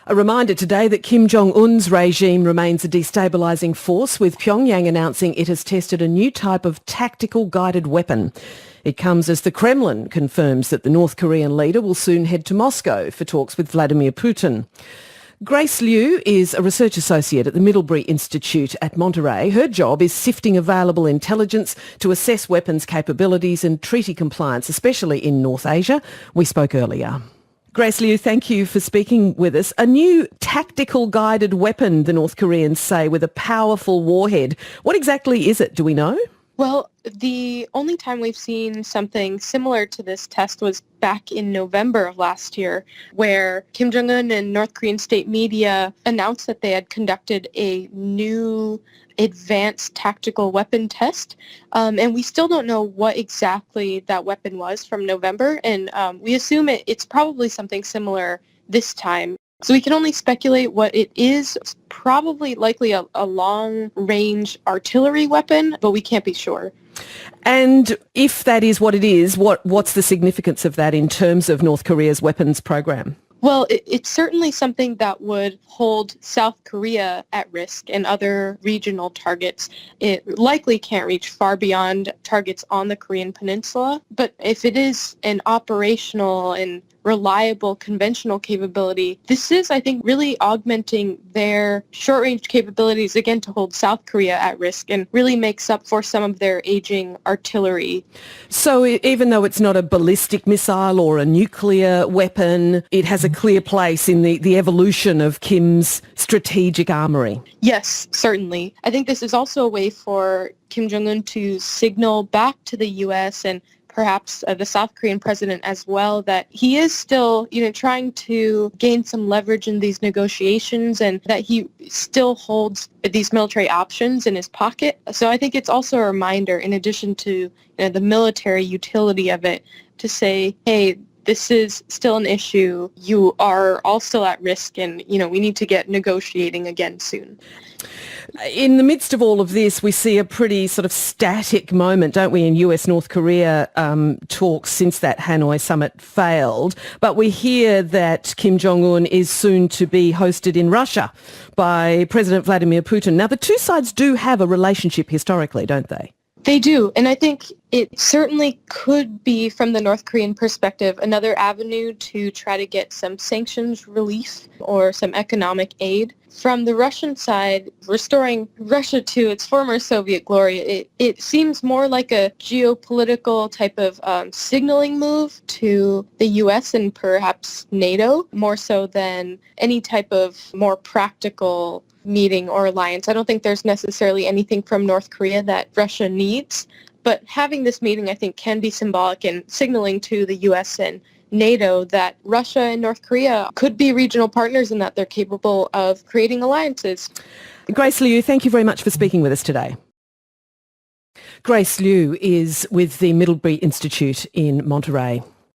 A reminder today that Kim Jong-un's regime remains a destabilising force, with Pyongyang announcing it has tested a new type of tactical guided weapon. It comes as the Kremlin confirms that the North Korean leader will soon head to Moscow for talks with Vladimir Putin. Grace Liu is a research associate at the Middlebury Institute at Monterey. Her job is sifting available intelligence to assess weapons capabilities and treaty compliance, especially in North Asia. We spoke earlier. Grace Liu, thank you for speaking with us. A new tactical guided weapon, the North Koreans say, with a powerful warhead. What exactly is it? Do we know? Well, the only time we've seen something similar to this test was back in November of last year, where Kim Jong-un and North Korean state media announced that they had conducted a new advanced tactical weapon test. And we still don't know what exactly that weapon was from November. And we assume it's probably something similar this time. So we can only speculate what it is. It's probably likely a long-range artillery weapon, but we can't be sure. And if that is what it is, what's the significance of that in terms of North Korea's weapons program? Well, it's certainly something that would hold South Korea at risk and other regional targets. It likely can't reach far beyond targets on the Korean Peninsula, but if it is an operational and reliable conventional capability, this is, I think, really augmenting their short-range capabilities, again, to hold South Korea at risk and really makes up for some of their aging artillery. So even though it's not a ballistic missile or a nuclear weapon, it has a clear place in the evolution of Kim's strategic armoury? Yes, certainly. I think this is also a way for Kim Jong-un to signal back to the U.S. and perhaps the South Korean president as well, that he is still, trying to gain some leverage in these negotiations and that he still holds these military options in his pocket. So I think it's also a reminder, in addition to the military utility of it, to say, hey, this is still an issue. You are all still at risk and, we need to get negotiating again soon. In the midst of all of this, we see a pretty sort of static moment, don't we, in US-North Korea talks since that Hanoi summit failed. But we hear that Kim Jong-un is soon to be hosted in Russia by President Vladimir Putin. Now, the two sides do have a relationship historically, don't they? They do, and I think it certainly could be, from the North Korean perspective, another avenue to try to get some sanctions relief or some economic aid. From the Russian side, restoring Russia to its former Soviet glory, it seems more like a geopolitical type of signaling move to the U.S. and perhaps NATO, more so than any type of more practical meeting or alliance. I don't think there's necessarily anything from North Korea that Russia needs, but having this meeting, I think, can be symbolic in signaling to the U.S. and NATO that Russia and North Korea could be regional partners and that they're capable of creating alliances. Grace Liu, thank you very much for speaking with us today. Grace Liu is with the Middlebury Institute in Monterey.